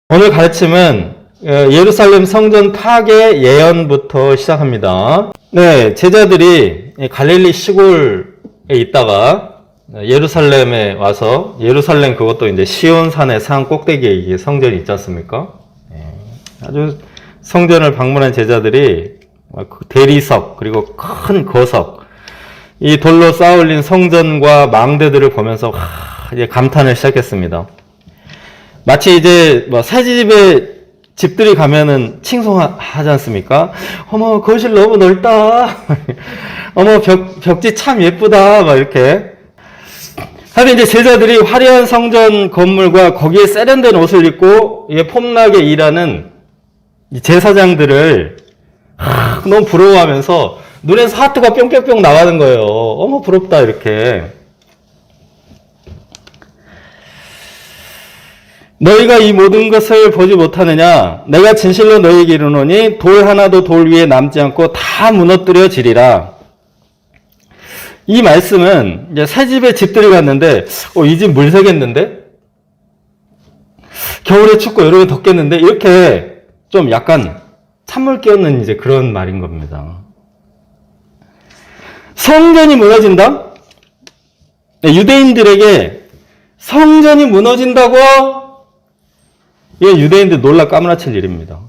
오늘 가르침은 예루살렘 성전 파괴 예언부터 시작합니다. 네, 제자들이 갈릴리 시골에 있다가 예루살렘에 와서, 예루살렘 그것도 이제 시온산의 산 꼭대기에 이게 성전이 있지 않습니까? 아주 성전을 방문한 제자들이 대리석 그리고 큰 거석, 이 돌로 쌓아올린 성전과 망대들을 보면서 이제 감탄을 시작했습니다. 마치 이제 새 집에 집들이 가면은 칭송하지 않습니까? 어머, 거실 너무 넓다. 어머, 벽지 참 예쁘다. 막 이렇게. 하여튼 이제 제자들이 화려한 성전 건물과 거기에 세련된 옷을 입고 폼나게 일하는 제사장들을 너무 부러워하면서 눈에서 하트가 뿅뿅뿅 나가는 거예요. 어머, 부럽다. 이렇게. 너희가 이 모든 것을 보지 못하느냐? 내가 진실로 너희에게 이르노니 돌 하나도 돌 위에 남지 않고 다 무너뜨려지리라. 이 말씀은 이제 새 집에 집들이 갔는데 이 집 물 새겠는데? 겨울에 춥고 여름에 덥겠는데? 이렇게 좀 약간 찬물 끼얹는 이제 그런 말인 겁니다. 성전이 무너진다? 유대인들에게 성전이 무너진다고? 이게 유대인들 놀라 까무라칠 일입니다.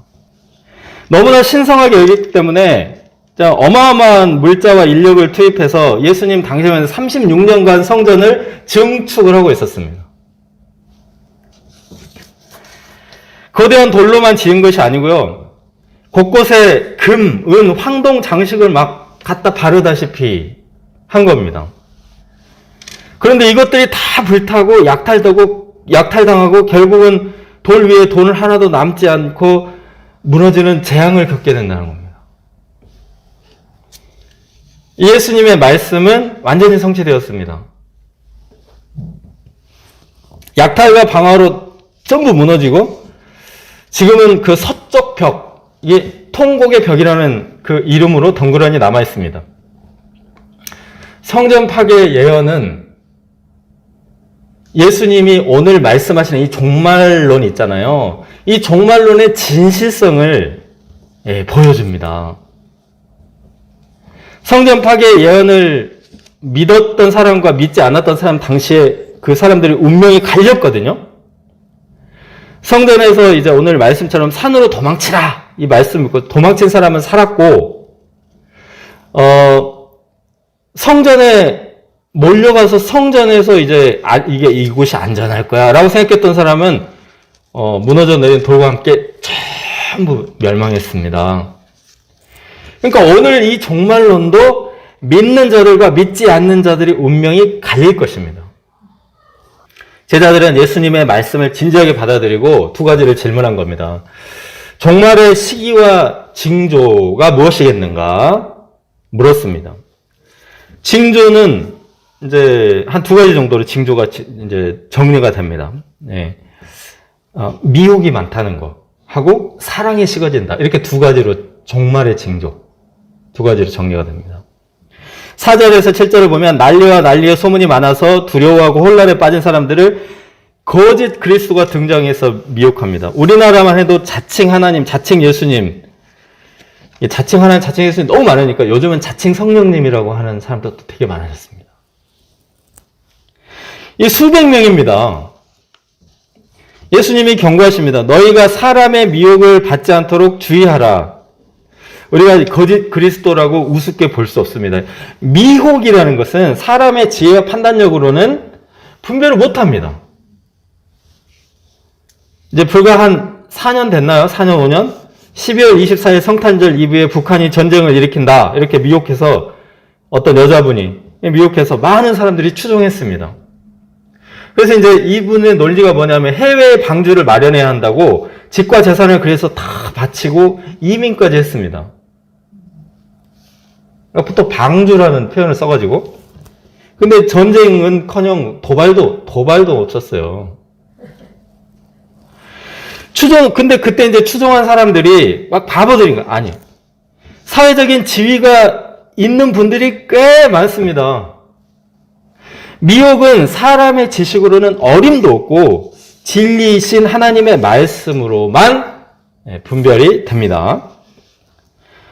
너무나 신성하게 여기기 때문에 어마어마한 물자와 인력을 투입해서 예수님 당시에는 36년간 성전을 증축을 하고 있었습니다. 거대한 돌로만 지은 것이 아니고요. 곳곳에 금, 은, 황동 장식을 막 갖다 바르다시피 한 겁니다. 그런데 이것들이 다 불타고 약탈당하고 결국은 돌 위에 돈을 하나도 남지 않고 무너지는 재앙을 겪게 된다는 겁니다. 예수님의 말씀은 완전히 성취되었습니다. 약탈과 방화로 전부 무너지고 지금은 그 서쪽 벽, 이게 통곡의 벽이라는 그 이름으로 덩그러니 남아 있습니다. 성전 파괴 예언은 예수님이 오늘 말씀하시는 이 종말론 있잖아요. 이 종말론의 진실성을 보여줍니다. 성전 파괴 예언을 믿었던 사람과 믿지 않았던 사람 당시에 그 사람들의 운명이 갈렸거든요. 성전에서 이제 오늘 말씀처럼 산으로 도망치라 이 말씀 믿고 도망친 사람은 살았고, 성전에 몰려가서 성전에서 이제 이게 이곳이 안전할 거야 라고 생각했던 사람은 무너져 내린 돌과 함께 전부 멸망했습니다. 그러니까 오늘 이 종말론도 믿는 자들과 믿지 않는 자들의 운명이 갈릴 것입니다. 제자들은 예수님의 말씀을 진지하게 받아들이고 두 가지를 질문한 겁니다. 종말의 시기와 징조가 무엇이겠는가 물었습니다. 징조는 이제 한 두 가지 정도로 징조가 이제 정리가 됩니다. 미혹이 많다는 거 하고 사랑이 식어진다. 이렇게 두 가지로 종말의 징조 두 가지로 정리가 됩니다. 4절에서 7절을 보면 난리와 난리의 소문이 많아서 두려워하고 혼란에 빠진 사람들을 거짓 그리스도가 등장해서 미혹합니다. 우리나라만 해도 자칭 하나님, 자칭 예수님, 자칭 하나님, 자칭 예수님 너무 많으니까 요즘은 자칭 성령님이라고 하는 사람도 또 되게 많아졌습니다. 이 수백 명입니다. 예수님이 경고하십니다. 너희가 사람의 미혹을 받지 않도록 주의하라. 우리가 거짓 그리스도라고 우습게 볼 수 없습니다. 미혹이라는 것은 사람의 지혜와 판단력으로는 분별을 못합니다. 이제 불과 한 4년 됐나요? 4년, 5년? 12월 24일 성탄절 이브에 북한이 전쟁을 일으킨다. 이렇게 미혹해서 어떤 여자분이 미혹해서 많은 사람들이 추종했습니다. 그래서 이제 이분의 논리가 뭐냐면 해외 방주를 마련해야 한다고 집과 재산을 그래서 다 바치고 이민까지 했습니다. 보통 방주라는 표현을 써가지고. 근데 전쟁은커녕 도발도 못 쳤어요. 근데 그때 이제 추종한 사람들이 막 바보들인 거야. 아니. 사회적인 지위가 있는 분들이 꽤 많습니다. 미혹은 사람의 지식으로는 어림도 없고 진리이신 하나님의 말씀으로만 분별이 됩니다.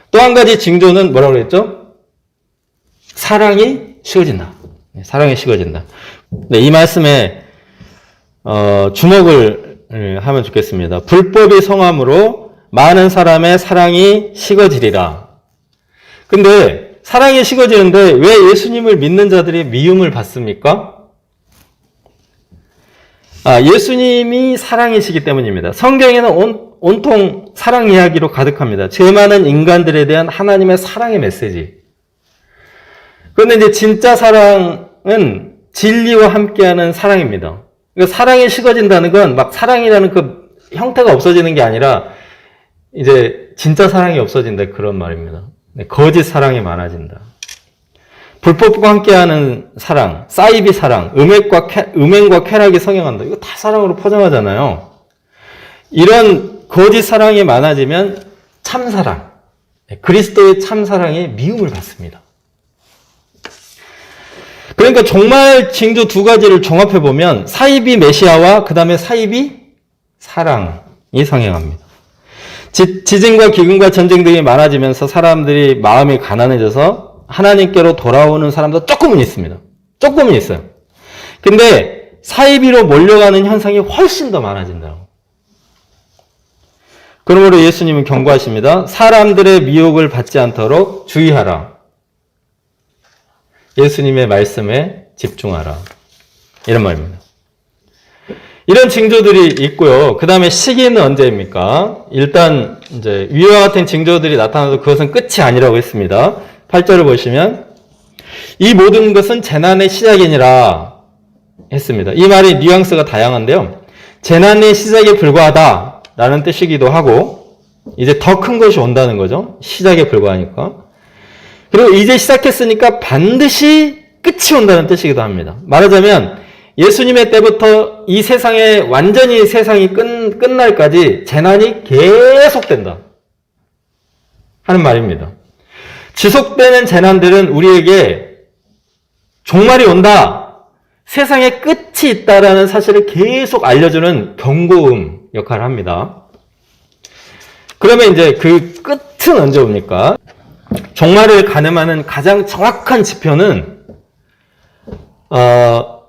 또 한 가지 징조는 뭐라고 그랬죠? 사랑이 식어진다. 사랑이 식어진다. 네, 이 말씀에 주목을 하면 좋겠습니다. 불법이 성함으로 많은 사람의 사랑이 식어지리라. 근데 사랑이 식어지는데 왜 예수님을 믿는 자들이 미움을 받습니까? 예수님이 사랑이시기 때문입니다. 성경에는 온통 사랑 이야기로 가득합니다. 죄 많은 인간들에 대한 하나님의 사랑의 메시지. 그런데 이제 진짜 사랑은 진리와 함께하는 사랑입니다. 그러니까 사랑이 식어진다는 건 막 사랑이라는 그 형태가 없어지는 게 아니라 이제 진짜 사랑이 없어진다 그런 말입니다. 거짓 사랑이 많아진다. 불법과 함께하는 사랑, 사이비 사랑, 음행과 쾌락이 성행한다. 이거 다 사랑으로 포장하잖아요. 이런 거짓 사랑이 많아지면 참사랑, 그리스도의 참사랑이 미움을 받습니다. 그러니까 정말 징조 두 가지를 종합해보면 사이비 메시아와 그 다음에 사이비 사랑이 성행합니다. 지진과 기근과 전쟁 등이 많아지면서 사람들이 마음이 가난해져서 하나님께로 돌아오는 사람도 조금은 있습니다. 조금은 있어요. 근데 사이비로 몰려가는 현상이 훨씬 더 많아진다고. 그러므로 예수님은 경고하십니다. 사람들의 미혹을 받지 않도록 주의하라. 예수님의 말씀에 집중하라. 이런 말입니다. 이런 징조들이 있고요. 그 다음에 시기는 언제입니까? 일단 이제 위와 같은 징조들이 나타나도 그것은 끝이 아니라고 했습니다. 8절을 보시면 이 모든 것은 재난의 시작이니라 했습니다. 이 말이 뉘앙스가 다양한데요. 재난의 시작에 불과하다라는 뜻이기도 하고 이제 더 큰 것이 온다는 거죠. 시작에 불과하니까. 그리고 이제 시작했으니까 반드시 끝이 온다는 뜻이기도 합니다. 말하자면 예수님의 때부터 이 세상에 완전히 세상이 끝날까지 재난이 계속된다 하는 말입니다. 지속되는 재난들은 우리에게 종말이 온다, 세상에 끝이 있다라는 사실을 계속 알려주는 경고음 역할을 합니다. 그러면 이제 그 끝은 언제 옵니까? 종말을 가늠하는 가장 정확한 지표는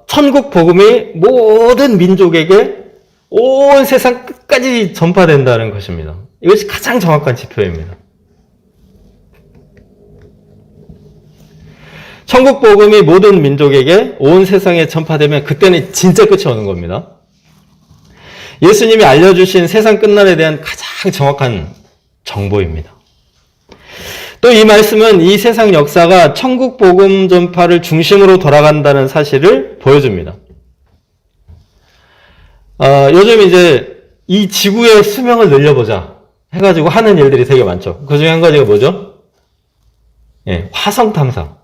천국 복음이 모든 민족에게 온 세상 끝까지 전파된다는 것입니다. 이것이 가장 정확한 지표입니다. 천국 복음이 모든 민족에게 온 세상에 전파되면 그때는 진짜 끝이 오는 겁니다. 예수님이 알려주신 세상 끝날에 대한 가장 정확한 정보입니다. 또 이 말씀은 이 세상 역사가 천국 복음 전파를 중심으로 돌아간다는 사실을 보여줍니다. 요즘 이제 이 지구의 수명을 늘려보자 해가지고 하는 일들이 되게 많죠. 그 중에 한 가지가 뭐죠? 화성 탐사.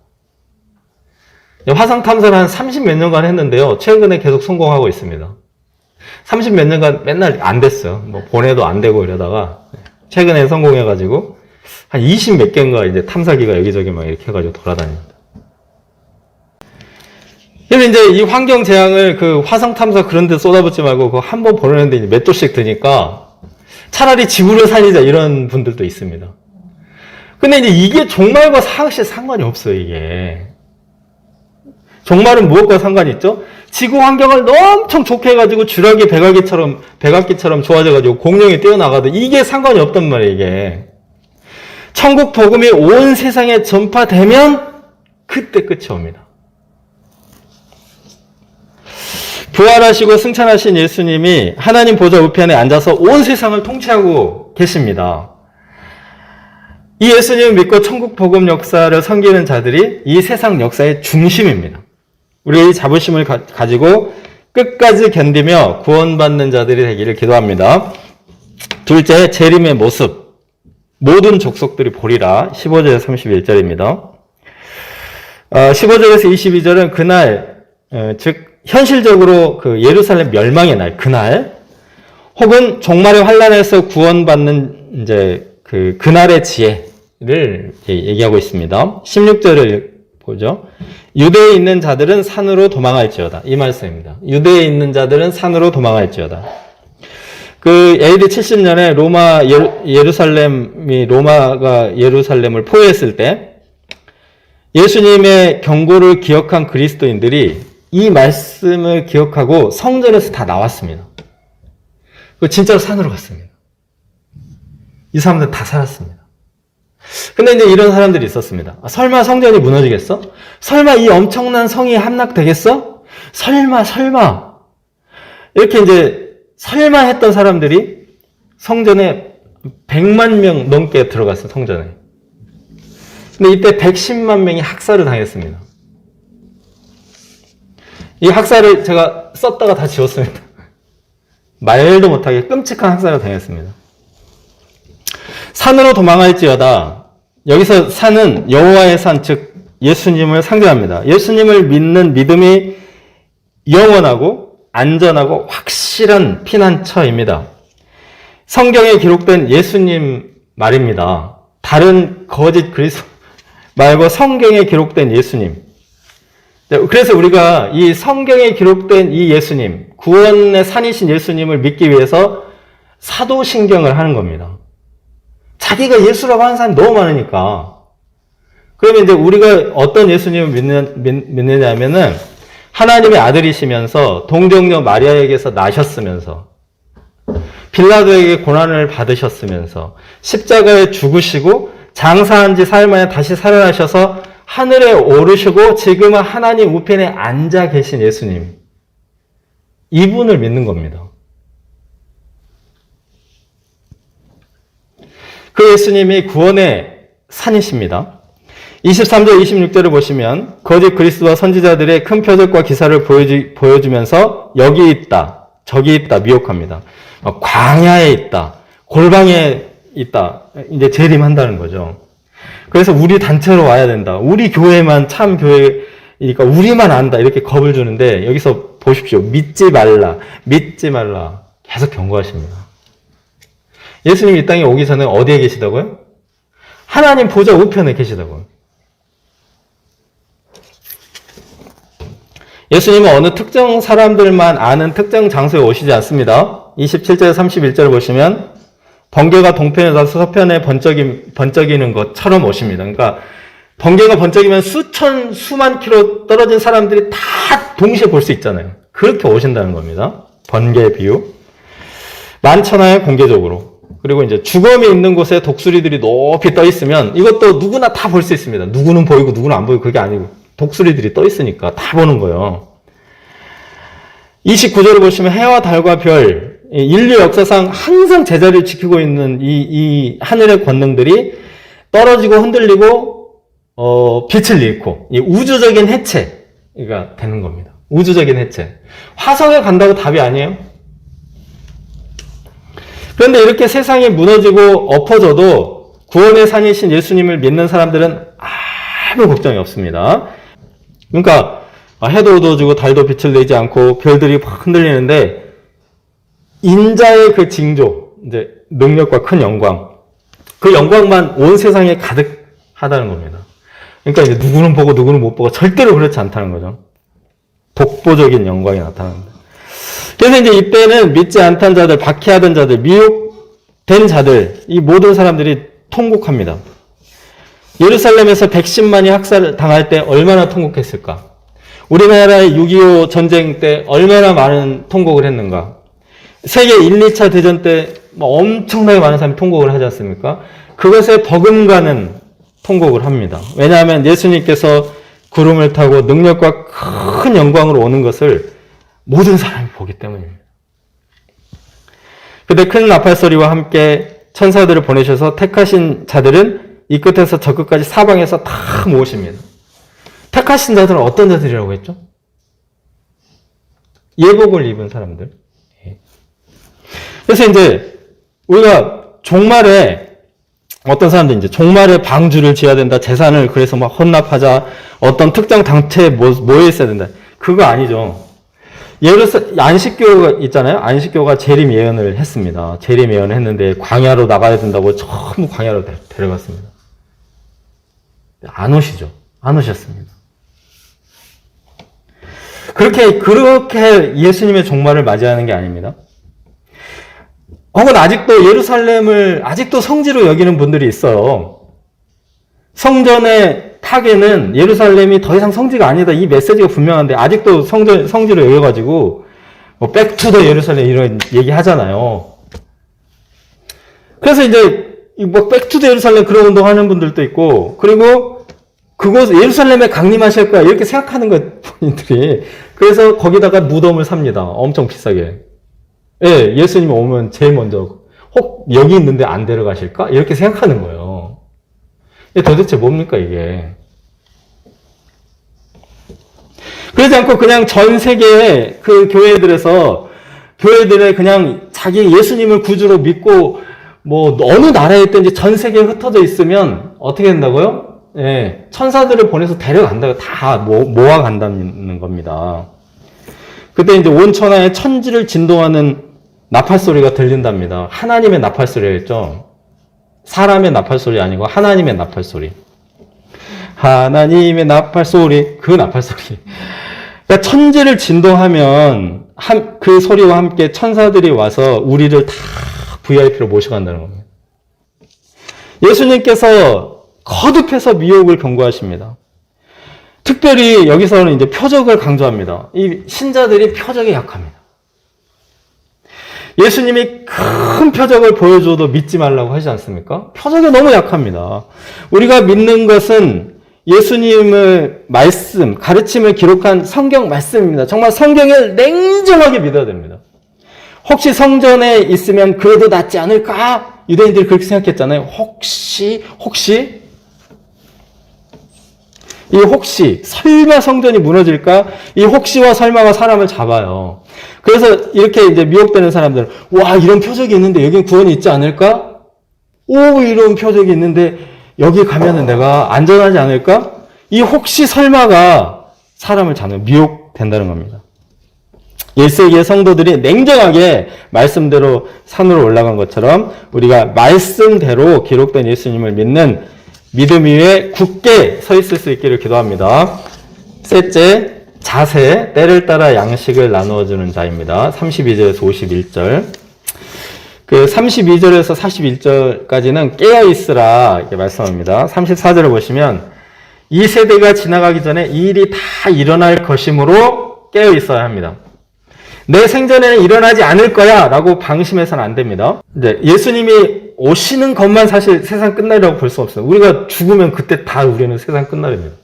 화성 탐사를 한 30몇 년간 했는데요. 최근에 계속 성공하고 있습니다. 30몇 년간 맨날 안 됐어요. 뭐 보내도 안 되고 이러다가 최근에 성공해가지고 한 20몇 개인가 이제 탐사기가 여기저기 막 이렇게 해가지고 돌아다닙니다. 그래서 이제 이 환경 재앙을 그 화성 탐사 그런 데 쏟아붓지 말고 그거 한 번 보내는데 이제 몇 조씩 드니까 차라리 지구를 살리자 이런 분들도 있습니다. 근데 이제 이게 종말과 사실 상관이 없어요, 이게. 종말은 무엇과 상관이 있죠? 지구 환경을 엄청 좋게 해가지고 쥐라기 백악기처럼 좋아져가지고 공룡이 뛰어나가도 이게 상관이 없단 말이에요, 이게. 천국 복음이 온 세상에 전파되면 그때 끝이 옵니다. 부활하시고 승천하신 예수님이 하나님 보좌 우편에 앉아서 온 세상을 통치하고 계십니다. 이 예수님을 믿고 천국 복음 역사를 섬기는 자들이 이 세상 역사의 중심입니다. 우리의 이 자부심을 가지고 끝까지 견디며 구원받는 자들이 되기를 기도합니다. 둘째, 재림의 모습. 모든 족속들이 보리라. 15절에서 31절입니다. 15절에서 22절은 그날, 즉 현실적으로 그 예루살렘 멸망의 날, 그날, 혹은 종말의 환란에서 구원받는 이제 그날의 지혜를 얘기하고 있습니다. 16절을 보죠. 유대에 있는 자들은 산으로 도망할지어다. 이 말씀입니다. 유대에 있는 자들은 산으로 도망할지어다. 그 AD 70년에 로마가 예루살렘을 포위했을 때 예수님의 경고를 기억한 그리스도인들이 이 말씀을 기억하고 성전에서 다 나왔습니다. 그 진짜로 산으로 갔습니다. 이 사람들 다 살았습니다. 근데 이제 이런 사람들이 있었습니다. 설마 성전이 무너지겠어? 설마 이 엄청난 성이 함락되겠어? 설마 이렇게 이제 설마 했던 사람들이 성전에 100만 명 넘게 들어갔어요. 성전에. 근데 이때 110만 명이 학살을 당했습니다. 이 학살을 제가 썼다가 다 지웠습니다. 말도 못하게 끔찍한 학살을 당했습니다. 산으로 도망할지어다. 여기서 산은 여호와의 산, 즉 예수님을 상징합니다. 예수님을 믿는 믿음이 영원하고 안전하고 확실한 피난처입니다. 성경에 기록된 예수님 말입니다. 다른 거짓 그리스도 말고 성경에 기록된 예수님. 그래서 우리가 이 성경에 기록된 이 예수님, 구원의 산이신 예수님을 믿기 위해서 사도신경을 하는 겁니다. 자기가 예수라고 하는 사람이 너무 많으니까. 그러면 이제 우리가 어떤 예수님을 믿느냐 하면은 하나님의 아들이시면서 동정녀 마리아에게서 나셨으면서 빌라도에게 고난을 받으셨으면서 십자가에 죽으시고 장사한 지 사흘 만에 다시 살아나셔서 하늘에 오르시고 지금은 하나님 우편에 앉아 계신 예수님. 이분을 믿는 겁니다. 그 예수님이 구원의 산이십니다. 23절, 26절을 보시면 거짓 그리스도와 선지자들의 큰 표적과 기사를 보여주면서 여기 있다, 저기 있다 미혹합니다. 광야에 있다, 골방에 있다, 이제 재림한다는 거죠. 그래서 우리 단체로 와야 된다. 우리 교회만 참 교회니까 우리만 안다. 이렇게 겁을 주는데 여기서 보십시오. 믿지 말라. 계속 경고하십니다. 예수님이 이 땅에 오기 전에 어디에 계시다고요? 하나님 보좌 우편에 계시다고요. 예수님은 어느 특정 사람들만 아는 특정 장소에 오시지 않습니다. 27절, 31절을 보시면 번개가 동편에서 서편에 번쩍이는 것처럼 오십니다. 그러니까 번개가 번쩍이면 수만 킬로 떨어진 사람들이 다 동시에 볼 수 있잖아요. 그렇게 오신다는 겁니다. 번개 비유. 만천하에 공개적으로. 그리고 이제 주검이 있는 곳에 독수리들이 높이 떠 있으면 이것도 누구나 다 볼 수 있습니다. 누구는 보이고 누구는 안 보이고 그게 아니고 독수리들이 떠 있으니까 다 보는 거예요. 29절을 보시면 해와 달과 별, 인류 역사상 항상 제자리를 지키고 있는 이 하늘의 권능들이 떨어지고 흔들리고 빛을 잃고 이 우주적인 해체가 되는 겁니다. 우주적인 해체. 화성에 간다고 답이 아니에요. 그런데 이렇게 세상이 무너지고 엎어져도 구원의 산이신 예수님을 믿는 사람들은 아무 걱정이 없습니다. 그러니까 해도 어두워지고 달도 빛을 내지 않고 별들이 막 흔들리는데 인자의 그 징조, 이제 능력과 큰 영광, 그 영광만 온 세상에 가득하다는 겁니다. 그러니까 이제 누구는 보고 누구는 못 보고 절대로 그렇지 않다는 거죠. 독보적인 영광이 나타납니다. 그래서 이제 이때는 믿지 않던 자들, 박해하던 자들, 미혹된 자들, 이 모든 사람들이 통곡합니다. 예루살렘에서 110만이 학살을 당할 때 얼마나 통곡했을까? 우리나라의 6.25 전쟁 때 얼마나 많은 통곡을 했는가? 세계 1, 2차 대전 때 엄청나게 많은 사람이 통곡을 하지 않습니까? 그것에 버금가는 통곡을 합니다. 왜냐하면 예수님께서 구름을 타고 능력과 큰 영광으로 오는 것을 모든 사람이 보기 때문입니다. 그때 큰 나팔 소리와 함께 천사들을 보내셔서 택하신 자들은 이 끝에서 저 끝까지 사방에서 다 모으십니다. 택하신 자들은 어떤 자들이라고 했죠? 예복을 입은 사람들. 그래서 이제 우리가 종말에 어떤 사람들이 이제 종말에 방주를 지어야 된다, 재산을 그래서 막 헌납하자, 어떤 특정 단체에 모여 있어야 된다. 그거 아니죠. 안식교가 있잖아요. 안식교가 재림 예언을 했습니다. 재림 예언을 했는데 광야로 나가야 된다고 전부 광야로 데려갔습니다. 안 오시죠. 안 오셨습니다. 그렇게 예수님의 종말을 맞이하는 게 아닙니다. 혹은 아직도 예루살렘을 아직도 성지로 여기는 분들이 있어요. 성전의 파괴는 예루살렘이 더 이상 성지가 아니다. 이 메시지가 분명한데 아직도 성지로 여겨가지고 뭐 백투더 예루살렘 이런 얘기 하잖아요. 그래서 이제 뭐 백투더 예루살렘 그런 운동 하는 분들도 있고, 그리고 그곳 예루살렘에 강림하실 거야 이렇게 생각하는 것 본인들이. 그래서 거기다가 무덤을 삽니다. 엄청 비싸게. 예, 예수님 오면 제일 먼저 혹 여기 있는데 안 데려가실까? 이렇게 생각하는 거예요. 도대체 뭡니까 이게? 그러지 않고 그냥 전 세계의 그 교회들의 그냥 자기 예수님을 구주로 믿고 뭐 어느 나라에 있든지 전 세계에 흩어져 있으면 어떻게 된다고요? 예, 천사들을 보내서 데려간다고 다 모아간다는 겁니다. 그때 이제 온 천하에 천지를 진동하는 나팔 소리가 들린답니다. 하나님의 나팔 소리였죠. 사람의 나팔 소리 아니고 하나님의 나팔 소리. 하나님의 나팔 소리, 그 나팔 소리. 그러니까 천지를 진동하면 그 소리와 함께 천사들이 와서 우리를 다 VIP로 모셔간다는 겁니다. 예수님께서 거듭해서 미혹을 경고하십니다. 특별히 여기서는 이제 표적을 강조합니다. 이 신자들이 표적에 약합니다. 예수님이 큰 표적을 보여줘도 믿지 말라고 하지 않습니까? 표적에 너무 약합니다. 우리가 믿는 것은 예수님의 말씀, 가르침을 기록한 성경 말씀입니다. 정말 성경을 냉정하게 믿어야 됩니다. 혹시 성전에 있으면 그래도 낫지 않을까? 유대인들이 그렇게 생각했잖아요. 혹시 설마 성전이 무너질까? 이 혹시와 설마가 사람을 잡아요. 그래서 이렇게 이제 미혹되는 사람들은, 와, 이런 표적이 있는데 여긴 구원이 있지 않을까? 오, 이런 표적이 있는데 여기 가면은 내가 안전하지 않을까? 이 혹시 설마가 사람을 잡는 미혹된다는 겁니다. 1세기의 성도들이 냉정하게 말씀대로 산으로 올라간 것처럼 우리가 말씀대로 기록된 예수님을 믿는 믿음 위에 굳게 서 있을 수 있기를 기도합니다. 셋째, 자세, 때를 따라 양식을 나누어 주는 자입니다. 32절에서 51절. 그 32절에서 41절까지는 깨어 있으라 이렇게 말씀합니다. 34절을 보시면 이 세대가 지나가기 전에 이 일이 다 일어날 것이므로 깨어 있어야 합니다. 내 생전에는 일어나지 않을 거야 라고 방심해서는 안 됩니다. 이제 예수님이 오시는 것만 사실 세상 끝나리라고 볼 수 없어요. 우리가 죽으면 그때 다 우리는 세상 끝나립니다.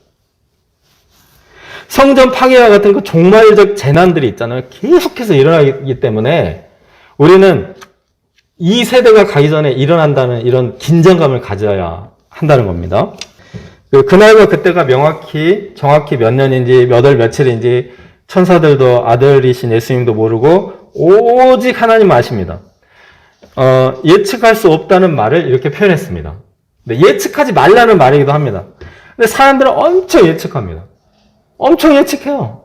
성전 파괴와 같은 그 종말적 재난들이 있잖아요. 계속해서 일어나기 때문에 우리는 이 세대가 가기 전에 일어난다는 이런 긴장감을 가져야 한다는 겁니다. 그날과 그때가 정확히 몇 년인지 몇 월 며칠인지 천사들도 아들이신 예수님도 모르고 오직 하나님 아십니다. 예측할 수 없다는 말을 이렇게 표현했습니다. 근데 예측하지 말라는 말이기도 합니다. 근데 사람들은 엄청 예측합니다. 엄청 예측해요.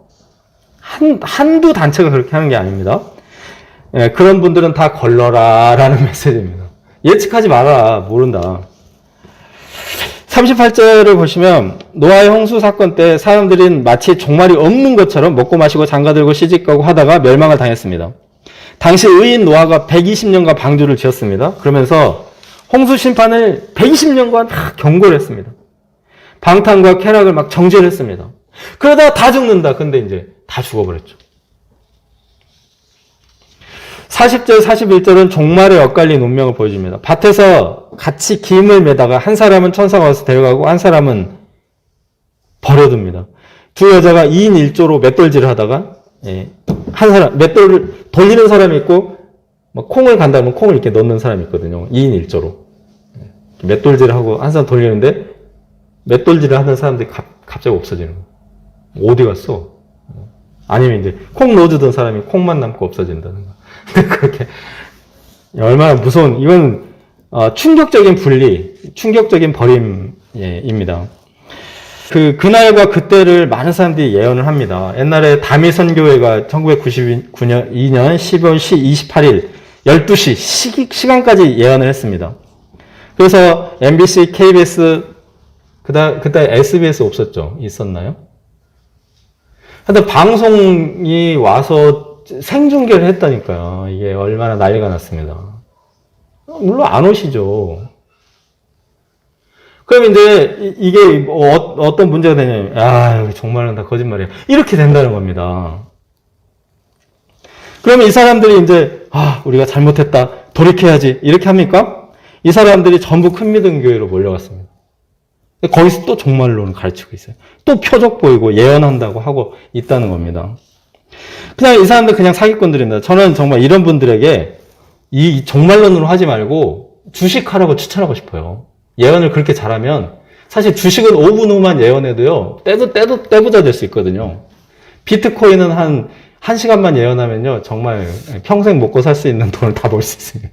한두 단체가 그렇게 하는 게 아닙니다. 예, 그런 분들은 다 걸러라 라는 메시지입니다. 예측하지 마라. 모른다. 38절을 보시면 노아의 홍수 사건 때 사람들은 마치 종말이 없는 것처럼 먹고 마시고 장가들고 시집가고 하다가 멸망을 당했습니다. 당시 의인 노아가 120년간 방주를 지었습니다. 그러면서 홍수 심판을 120년간 다 경고를 했습니다. 방탕과 쾌락을 막 정죄를 했습니다. 그러다가 다 죽는다. 근데 이제 다 죽어버렸죠. 40절, 41절은 종말에 엇갈린 운명을 보여줍니다. 밭에서 같이 김을 매다가 한 사람은 천사가 와서 데려가고 한 사람은 버려둡니다. 두 여자가 2인 1조로 맷돌질을 하다가 한 사람, 맷돌을 돌리는 사람이 있고 콩을 간다면 콩을 이렇게 넣는 사람이 있거든요. 2인 1조로. 맷돌질을 하고 한 사람 돌리는데 맷돌질을 하는 사람들이 갑자기 없어지는 거예요. 어디 갔어? 아니면 이제 콩 넣어주던 사람이 콩만 남고 없어진다는 거. 그렇게 얼마나 무서운, 이건 충격적인 분리, 충격적인 버림입니다. 그날과 그때를 많은 사람들이 예언을 합니다. 옛날에 다미 선교회가 1999년 12월 28일 12시 시간까지 예언을 했습니다. 그래서 MBC, KBS, 그때 SBS 없었죠? 있었나요? 하여튼 방송이 와서 생중계를 했다니까요. 이게 얼마나 난리가 났습니다. 물론 안 오시죠. 그럼 이제 이게 어떤 문제가 되냐면, 야, 정말은 다 거짓말이야. 이렇게 된다는 겁니다. 그러면 이 사람들이 이제, 우리가 잘못했다. 돌이켜야지. 이렇게 합니까? 이 사람들이 전부 큰 믿음 교회로 몰려갔습니다. 거기서 또 종말론을 가르치고 있어요. 또 표적 보이고 예언한다고 하고 있다는 겁니다. 그냥 이 사람들 그냥 사기꾼들입니다. 저는 정말 이런 분들에게 이 종말론으로 하지 말고 주식하라고 추천하고 싶어요. 예언을 그렇게 잘하면 사실 주식은 5분 후만 예언해도요. 떼부자 될 수 있거든요. 비트코인은 한 1시간만 예언하면요. 정말 평생 먹고 살 수 있는 돈을 다 벌 수 있습니다.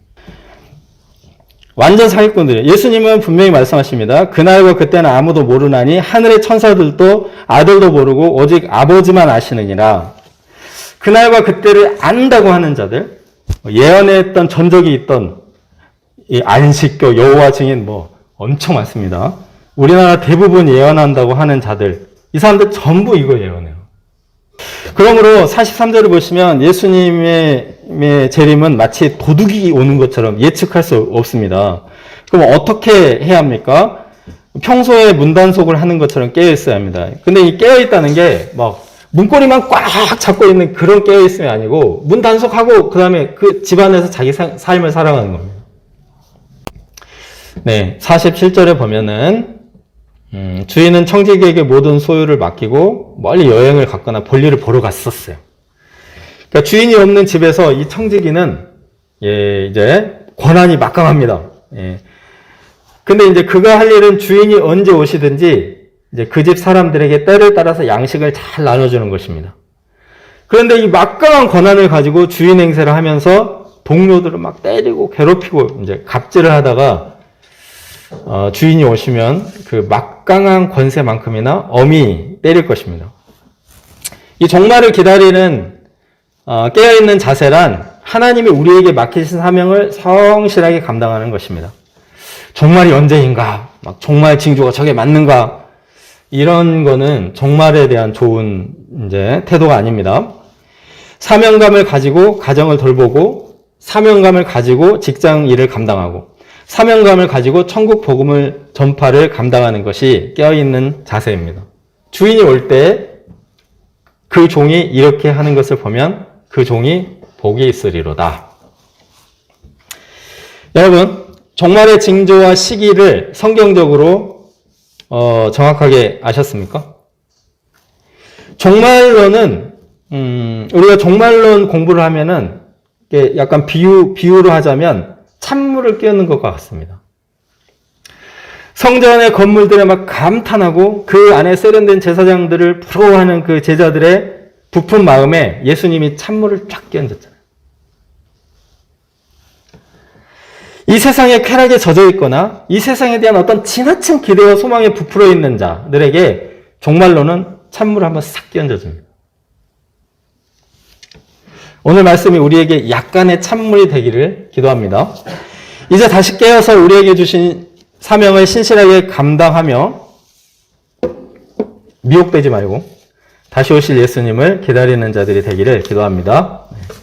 완전 사기꾼들이에요. 예수님은 분명히 말씀하십니다. 그날과 그때는 아무도 모르나니 하늘의 천사들도 아들도 모르고 오직 아버지만 아시느니라. 그날과 그때를 안다고 하는 자들, 예언했던 전적이 있던 이 안식교, 여호와 증인 엄청 많습니다. 우리나라 대부분 예언한다고 하는 자들, 이 사람들 전부 이거 예언해요. 그러므로 43절을 보시면 예수님의 재림은 마치 도둑이 오는 것처럼 예측할 수 없습니다. 그럼 어떻게 해야 합니까? 평소에 문단속을 하는 것처럼 깨어있어야 합니다. 근데 이 깨어있다는 게 문고리만 꽉 잡고 있는 그런 깨어있음이 아니고 문단속하고 그 다음에 그 집안에서 자기 삶을 살아가는 겁니다. 네, 47절에 보면은 주인은 청지기에게 모든 소유를 맡기고 멀리 여행을 갔거나 볼일을 보러 갔었어요. 그러니까 주인이 없는 집에서 이 청지기는 이제 권한이 막강합니다. 근데 이제 그가 할 일은 주인이 언제 오시든지 이제 그 집 사람들에게 때를 따라서 양식을 잘 나눠주는 것입니다. 그런데 이 막강한 권한을 가지고 주인 행세를 하면서 동료들을 막 때리고 괴롭히고 이제 갑질을 하다가 주인이 오시면 그 막강한 권세만큼이나 엄히 때릴 것입니다. 이 종말을 기다리는 깨어있는 자세란 하나님이 우리에게 맡기신 사명을 성실하게 감당하는 것입니다. 종말이 언제인가? 종말 징조가 저게 맞는가? 이런 거는 종말에 대한 좋은 이제 태도가 아닙니다. 사명감을 가지고 가정을 돌보고, 사명감을 가지고 직장 일을 감당하고, 사명감을 가지고 천국 복음을 전파를 감당하는 것이 깨어있는 자세입니다. 주인이 올 때 그 종이 이렇게 하는 것을 보면 그 종이 복이 있으리로다. 여러분, 종말의 징조와 시기를 성경적으로 정확하게 아셨습니까? 종말론은 우리가 종말론 공부를 하면은 약간 비유로 하자면 찬물을 끼얹는 것과 같습니다. 성전의 건물들에 막 감탄하고 그 안에 세련된 제사장들을 부러워하는 그 제자들의 부푼 마음에 예수님이 찬물을 쫙 끼얹었잖아요. 이 세상에 쾌락에 젖어 있거나 이 세상에 대한 어떤 지나친 기대와 소망에 부풀어 있는 자들에게 종말로는 찬물을 한번 싹 끼얹어줍니다. 오늘 말씀이 우리에게 약간의 찬물이 되기를 기도합니다. 이제 다시 깨어서 우리에게 주신 사명을 신실하게 감당하며 미혹되지 말고 다시 오실 예수님을 기다리는 자들이 되기를 기도합니다.